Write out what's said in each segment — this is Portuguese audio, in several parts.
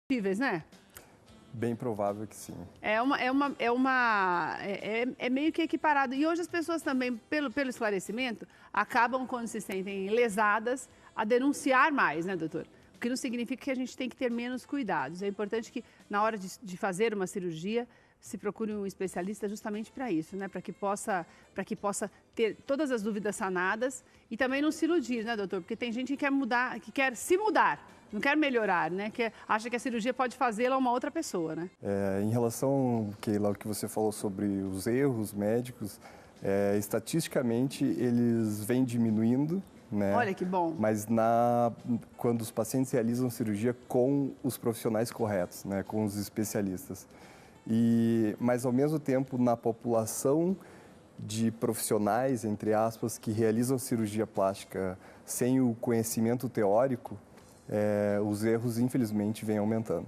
possíveis, né? Bem provável que sim. É meio que equiparado. E hoje as pessoas também, pelo esclarecimento, acabam, quando se sentem lesadas, a denunciar mais, né, doutor? O que não significa que a gente tem que ter menos cuidados. É importante que, na hora de fazer uma cirurgia, se procure um especialista justamente para isso, né? Para que possa ter todas as dúvidas sanadas e também não se iludir, né, doutor? Porque tem gente que quer mudar, que quer se mudar, não quer melhorar, né? Que acha que a cirurgia pode fazê-la a uma outra pessoa, né? Em relação, Keila, ao que você falou sobre os erros médicos, estatisticamente eles vêm diminuindo, né? Olha que bom. Mas quando os pacientes realizam cirurgia com os profissionais corretos, né? Com os especialistas. Mas, ao mesmo tempo, na população de profissionais, entre aspas, que realizam cirurgia plástica sem o conhecimento teórico, os erros, infelizmente, vêm aumentando.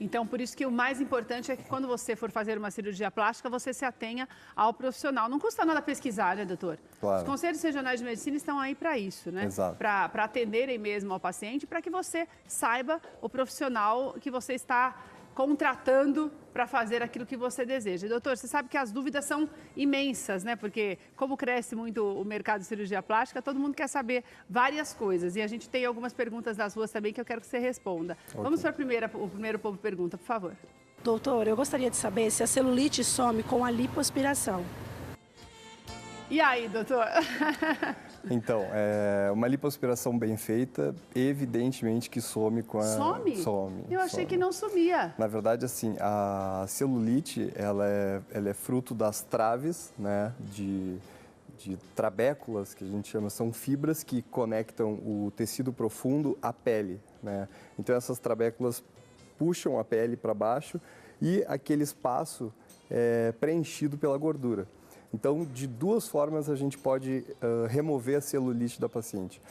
Então, por isso que o mais importante é que quando você for fazer uma cirurgia plástica, você se atenha ao profissional. Não custa nada pesquisar, né, doutor? Claro. Os conselhos regionais de medicina estão aí para isso, né? Exato. Para atenderem mesmo ao paciente, para que você saiba o profissional que você está contratando para fazer aquilo que você deseja. Doutor, você sabe que as dúvidas são imensas, né? Porque como cresce muito o mercado de cirurgia plástica, todo mundo quer saber várias coisas. E a gente tem algumas perguntas das ruas também que eu quero que você responda. Okay. Vamos para o primeiro povo pergunta, por favor. Doutor, eu gostaria de saber se a celulite some com a lipoaspiração. E aí, doutor? Então, uma lipoaspiração bem feita, evidentemente que some com a... Some? Eu achei que não sumia. Na verdade, assim, a celulite, ela é fruto das traves, né, de trabéculas, que a gente chama, são fibras que conectam o tecido profundo à pele, né? Então, essas trabéculas puxam a pele para baixo e aquele espaço é preenchido pela gordura. Então, de duas formas a gente pode remover a celulite da paciente.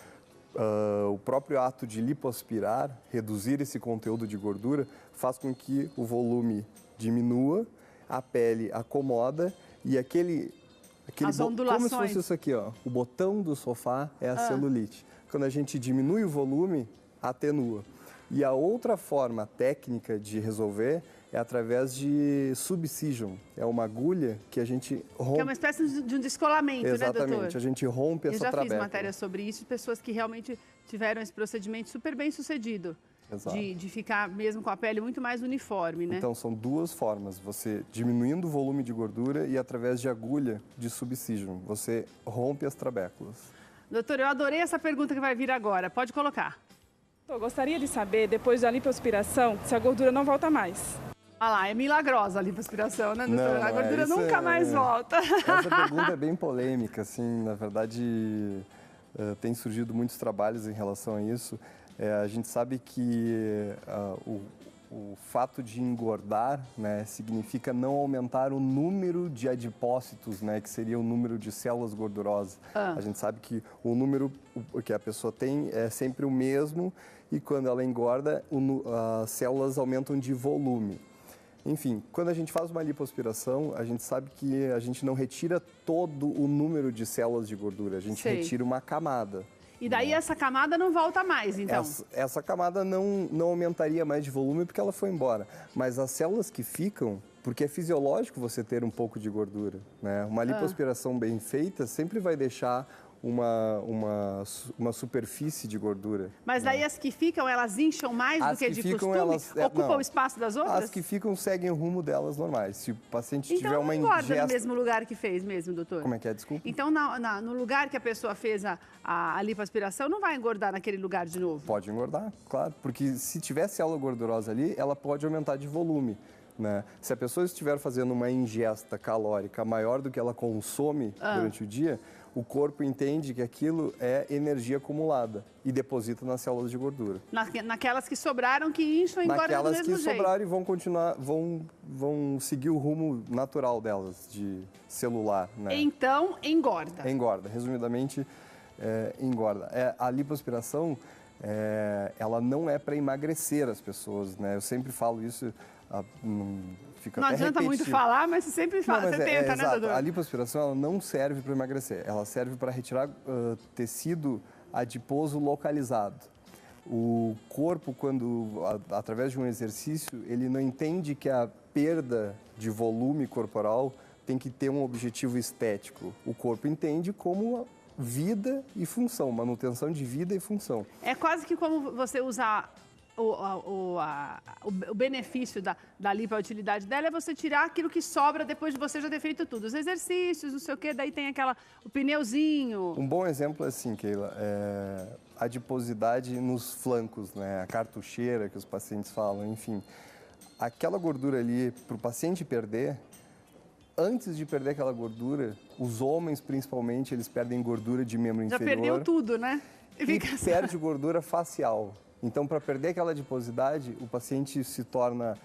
O próprio ato de lipoaspirar, reduzir esse conteúdo de gordura, faz com que o volume diminua, a pele acomoda e as ondulações. Como se fosse isso aqui, ó, o botão do sofá é a celulite. Quando a gente diminui o volume, atenua. E a outra forma técnica de resolver é através de subcision. É uma agulha que a gente rompe. Que é uma espécie de um descolamento, né, doutor? Exatamente, a gente rompe essa trabécula. Eu já fiz matéria sobre isso, pessoas que realmente tiveram esse procedimento super bem sucedido. Exato. De ficar mesmo com a pele muito mais uniforme, né? Então, são duas formas. Você diminuindo o volume de gordura e através de agulha de subcision. Você rompe as trabéculas. Doutor, eu adorei essa pergunta que vai vir agora. Pode colocar. Eu gostaria de saber, depois da lipoaspiração, se a gordura não volta mais. Ah lá, é milagrosa a lipoaspiração, né, doutor? Não, a gordura nunca mais volta. Essa pergunta é bem polêmica, assim, na verdade, tem surgido muitos trabalhos em relação a isso. A gente sabe que o fato de engordar, né, significa não aumentar o número de adipócitos, né, que seria o número de células gordurosas. A gente sabe que o número que a pessoa tem é sempre o mesmo e quando ela engorda, as células aumentam de volume. Enfim, quando a gente faz uma lipoaspiração, a gente sabe que a gente não retira todo o número de células de gordura, a gente retira uma camada. E daí essa camada não volta mais, então? Essa camada não aumentaria mais de volume porque ela foi embora. Mas as células que ficam, porque é fisiológico você ter um pouco de gordura, né? Uma lipoaspiração bem feita sempre vai deixar uma superfície de gordura. Mas daí as que ficam, elas incham mais do que de costume? Ocupam o espaço das outras? As que ficam seguem o rumo delas normais. Se o paciente tiver uma ingesta... Então não engorda ingesta... no mesmo lugar que fez mesmo, doutor? Como é que é? Desculpa. Então no lugar que a pessoa fez a lipoaspiração, não vai engordar naquele lugar de novo? Pode engordar, claro. Porque se tiver célula gordurosa ali, ela pode aumentar de volume. Né? Se a pessoa estiver fazendo uma ingesta calórica maior do que ela consome durante o dia, o corpo entende que aquilo é energia acumulada e deposita nas células de gordura. Naquelas que sobraram, que incham e engordam do mesmo jeito. Naquelas que sobraram e vão continuar, vão seguir o rumo natural delas, de celular. Né? Então, engorda. Engorda. Resumidamente, engorda. A lipoaspiração, ela não é para emagrecer as pessoas. Né? Eu sempre falo isso... Não adianta muito falar, mas você sempre fala, você tenta, né, doutor? A lipoaspiração ela não serve para emagrecer, ela serve para retirar tecido adiposo localizado. O corpo, através de um exercício, ele não entende que a perda de volume corporal tem que ter um objetivo estético. O corpo entende como vida e função, manutenção de vida e função. É quase que como você usar o benefício da lipo, a utilidade dela é você tirar aquilo que sobra depois de você já ter feito tudo. Os exercícios, não sei o quê, daí tem o pneuzinho. Um bom exemplo é assim, Keila, a adiposidade nos flancos, né? A cartucheira que os pacientes falam, enfim. Aquela gordura ali, para o paciente perder, antes de perder aquela gordura, os homens principalmente, eles perdem gordura de membro inferior. Já perdeu tudo, né? E perde gordura facial. Então, para perder aquela adiposidade, o paciente se torna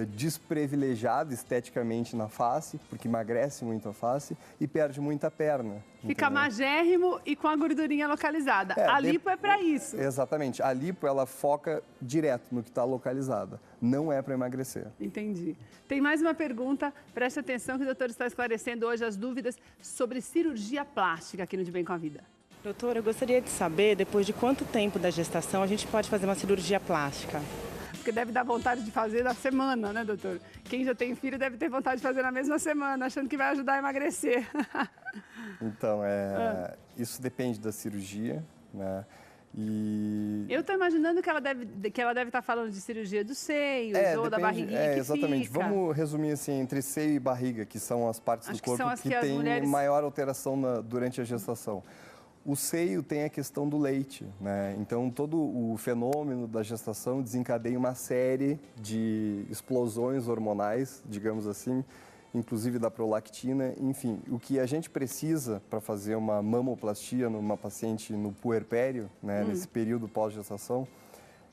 desprivilegiado esteticamente na face, porque emagrece muito a face e perde muita perna. Fica entendeu? magérrimo e com a gordurinha localizada. A lipo é para isso. Exatamente. A lipo, ela foca direto no que está localizada. Não é para emagrecer. Entendi. Tem mais uma pergunta. Preste atenção que o doutor está esclarecendo hoje as dúvidas sobre cirurgia plástica aqui no De Bem com a Vida. Doutor, eu gostaria de saber, depois de quanto tempo da gestação a gente pode fazer uma cirurgia plástica? Porque deve dar vontade de fazer na semana, né, doutor? Quem já tem filho deve ter vontade de fazer na mesma semana, achando que vai ajudar a emagrecer. Então, isso depende da cirurgia, né? E... Eu estou imaginando que ela deve estar falando de cirurgia dos seios ou da barriguinha que exatamente. fica. Vamos resumir assim, entre seio e barriga, que são as partes do corpo que têm maior alteração durante a gestação. O seio tem a questão do leite, né? Então, todo o fenômeno da gestação desencadeia uma série de explosões hormonais, digamos assim, inclusive da prolactina. Enfim, o que a gente precisa para fazer uma mamoplastia numa paciente no puerpério, né, nesse período pós-gestação,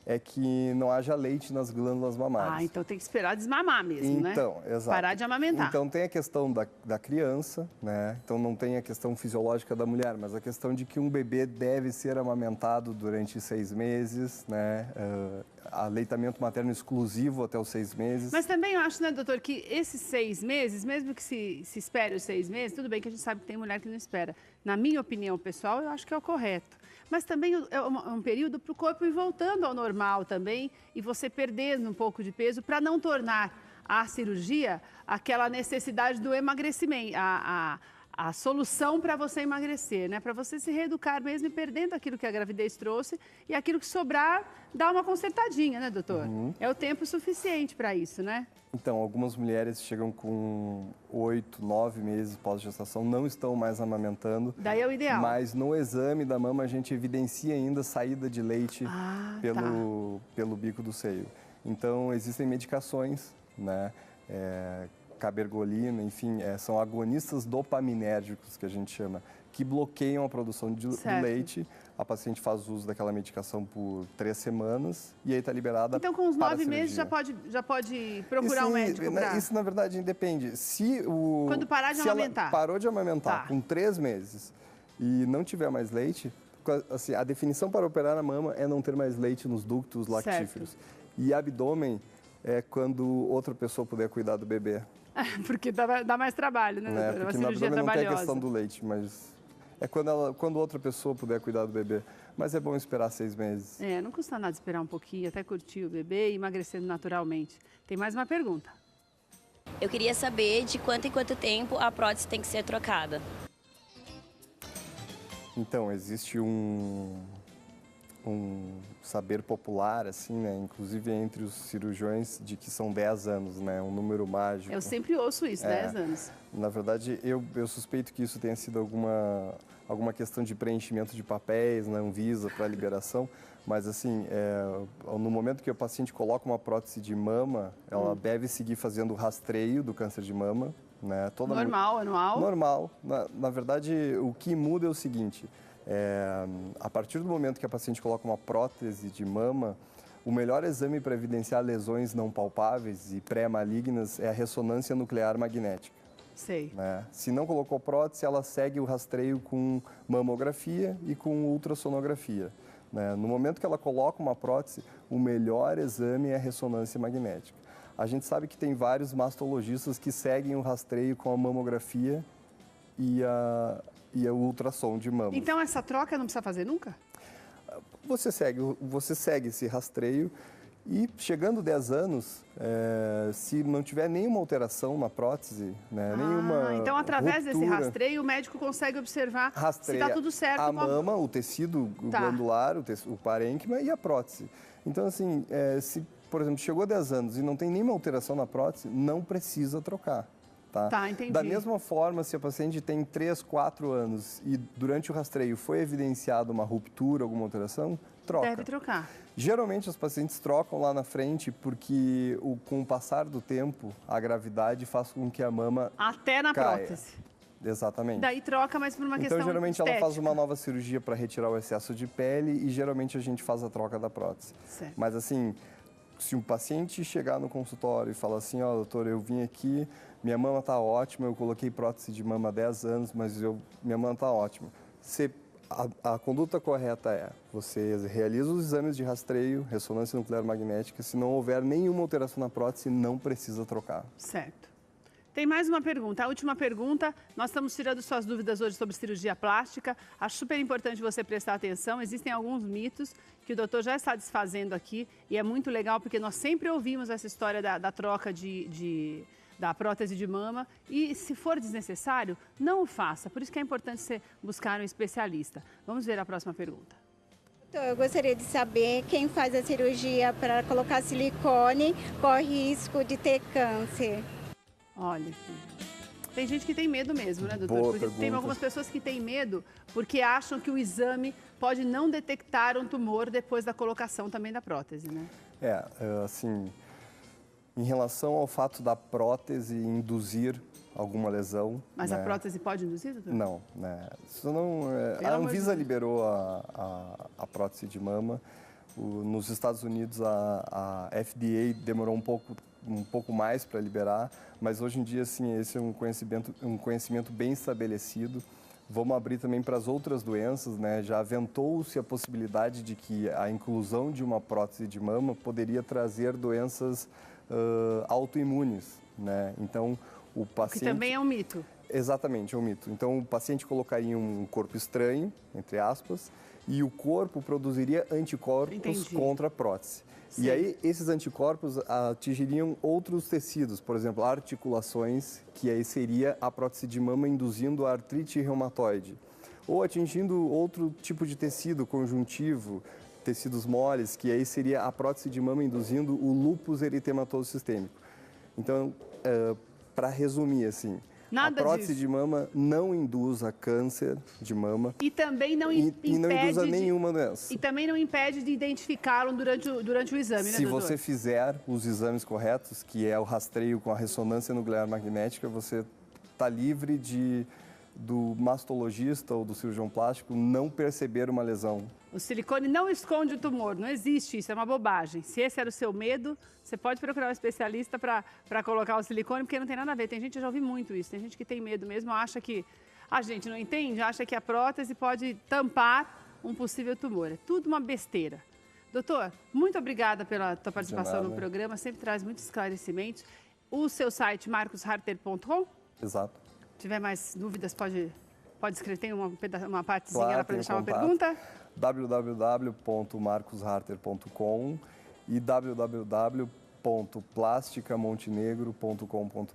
é que não haja leite nas glândulas mamárias. Ah, então tem que esperar desmamar mesmo, né? Então, exato. Parar de amamentar. Então tem a questão da criança, né? Então não tem a questão fisiológica da mulher, mas a questão de que um bebê deve ser amamentado durante 6 meses, né? Aleitamento materno exclusivo até os 6 meses. Mas também eu acho, né, doutor, que esses 6 meses, mesmo que se espere os 6 meses, tudo bem que a gente sabe que tem mulher que não espera. Na minha opinião pessoal, eu acho que é o correto. Mas também é um período para o corpo ir voltando ao normal também e você perdendo um pouco de peso para não tornar a cirurgia aquela necessidade do emagrecimento, a solução para você emagrecer, né? Para você se reeducar mesmo e perdendo aquilo que a gravidez trouxe e aquilo que sobrar, dá uma consertadinha, né, doutor? É o tempo suficiente para isso, né? Então, algumas mulheres chegam com 8, 9 meses pós-gestação, não estão mais amamentando. Daí é o ideal. Mas no exame da mama a gente evidencia ainda saída de leite pelo bico do seio. Então, existem medicações, né? Cabergolina, enfim, são agonistas dopaminérgicos que a gente chama, que bloqueiam a produção do leite. A paciente faz uso daquela medicação por 3 semanas e aí está liberada. Então, com os 9 meses já pode procurar um médico para... Isso, na verdade, independe. Quando parar de amamentar. Ela parou de amamentar com 3 meses e não tiver mais leite, assim, a definição para operar a mama é não ter mais leite nos ductos lactíferos. Certo. E abdômen é quando outra pessoa puder cuidar do bebê. Porque dá mais trabalho, né? Porque uma cirurgia trabalhosa. Não tem a questão do leite, mas é quando outra pessoa puder cuidar do bebê. Mas é bom esperar 6 meses. Não custa nada esperar um pouquinho, até curtir o bebê e emagrecendo naturalmente. Tem mais uma pergunta. Eu queria saber de quanto em quanto tempo a prótese tem que ser trocada. Então, existe um saber popular, assim, né? Inclusive entre os cirurgiões, de que são 10 anos, né? Um número mágico. Eu sempre ouço isso, 10 anos. Na verdade, eu suspeito que isso tenha sido alguma questão de preenchimento de papéis na Anvisa para liberação, mas assim, no momento que o paciente coloca uma prótese de mama, ela deve seguir fazendo o rastreio do câncer de mama, né? Normal, anual? Normal. Na verdade, o que muda é o seguinte... a partir do momento que a paciente coloca uma prótese de mama, o melhor exame para evidenciar lesões não palpáveis e pré-malignas é a ressonância nuclear magnética. Sei. Né? Se não colocou prótese, ela segue o rastreio com mamografia e com ultrassonografia. Né? No momento que ela coloca uma prótese, o melhor exame é a ressonância magnética. A gente sabe que tem vários mastologistas que seguem o rastreio com a mamografia e o ultrassom de mama. Então essa troca não precisa fazer nunca? você segue esse rastreio e chegando 10 anos, se não tiver nenhuma alteração na prótese, né, nenhuma então, através desse ruptura, rastreio, o médico consegue observar se está tudo certo. a mama, o tecido glandular, o parênquima e a prótese. Então, assim, se, por exemplo, chegou a 10 anos e não tem nenhuma alteração na prótese, não precisa trocar. Tá, entendi. Da mesma forma, se a paciente tem 3, 4 anos e durante o rastreio foi evidenciada uma ruptura, alguma alteração, troca. Deve trocar. Geralmente, os pacientes trocam lá na frente porque, com o passar do tempo, a gravidade faz com que a mama até na caia. prótese. Exatamente. Daí troca, mas por uma questão Então, geralmente, estética. ela faz uma nova cirurgia para retirar o excesso de pele e, geralmente, a gente faz a troca da prótese. Certo. Mas, assim, se um paciente chegar no consultório e falar assim, ó, doutor, eu vim aqui, minha mama está ótima, eu coloquei prótese de mama há 10 anos, mas minha mama está ótima. A conduta correta é, você realiza os exames de rastreio, ressonância nuclear magnética, se não houver nenhuma alteração na prótese, não precisa trocar. Certo. Tem mais uma pergunta, a última pergunta, nós estamos tirando suas dúvidas hoje sobre cirurgia plástica, acho super importante você prestar atenção, existem alguns mitos que o doutor já está desfazendo aqui e é muito legal porque nós sempre ouvimos essa história da troca da prótese de mama e, se for desnecessário, não o faça. Por isso que é importante você buscar um especialista. Vamos ver a próxima pergunta. Eu gostaria de saber quem faz a cirurgia para colocar silicone corre risco de ter câncer. Olha, tem gente que tem medo mesmo, né, doutor? Boa Porque pergunta. tem algumas pessoas que têm medo porque acham que o exame pode não detectar um tumor depois da colocação também da prótese, né? Assim, em relação ao fato da prótese induzir alguma lesão... Mas né, a prótese pode induzir, doutor? Não, né? Isso não, a amor de Anvisa Deus. liberou a prótese de mama. Nos Estados Unidos, a FDA demorou um pouco mais para liberar, mas hoje em dia, sim, esse é um conhecimento bem estabelecido. Vamos abrir também para as outras doenças, né? Já aventou-se a possibilidade de que a inclusão de uma prótese de mama poderia trazer doenças autoimunes, né? Então, o paciente... Que também é um mito. Exatamente, é um mito. Então, o paciente colocaria um corpo estranho, entre aspas, e o corpo produziria anticorpos contra a prótese. Sim. E aí, esses anticorpos atingiriam outros tecidos, por exemplo, articulações, que aí seria a prótese de mama induzindo a artrite reumatoide. Ou atingindo outro tipo de tecido, conjuntivo, tecidos moles, que aí seria a prótese de mama induzindo o lúpus eritematoso sistêmico. Então, para resumir, assim... Nada a prótese disso. de mama não induz a câncer de mama E também não e impede não induz a nenhuma doença. E também não impede de identificá-lo durante o exame, né, Se doutor? você fizer os exames corretos, que é o rastreio com a ressonância nuclear magnética, você está livre do mastologista ou do cirurgião plástico não perceber uma lesão. O silicone não esconde o tumor, não existe isso, é uma bobagem. Se esse era o seu medo, você pode procurar um especialista para colocar o silicone, porque não tem nada a ver. Tem gente, eu já ouvi muito isso, tem gente que tem medo mesmo, acha que... A gente não entende, acha que a prótese pode tampar um possível tumor. É tudo uma besteira. Doutor, muito obrigada pela tua participação no programa, sempre traz muitos esclarecimentos. O seu site, marcosharter.com? Exato. Se tiver mais dúvidas, pode escrever, tem uma partezinha Claro, lá para tem deixar uma contato. pergunta? www.marcosharter.com e www.plasticamontenegro.com.br.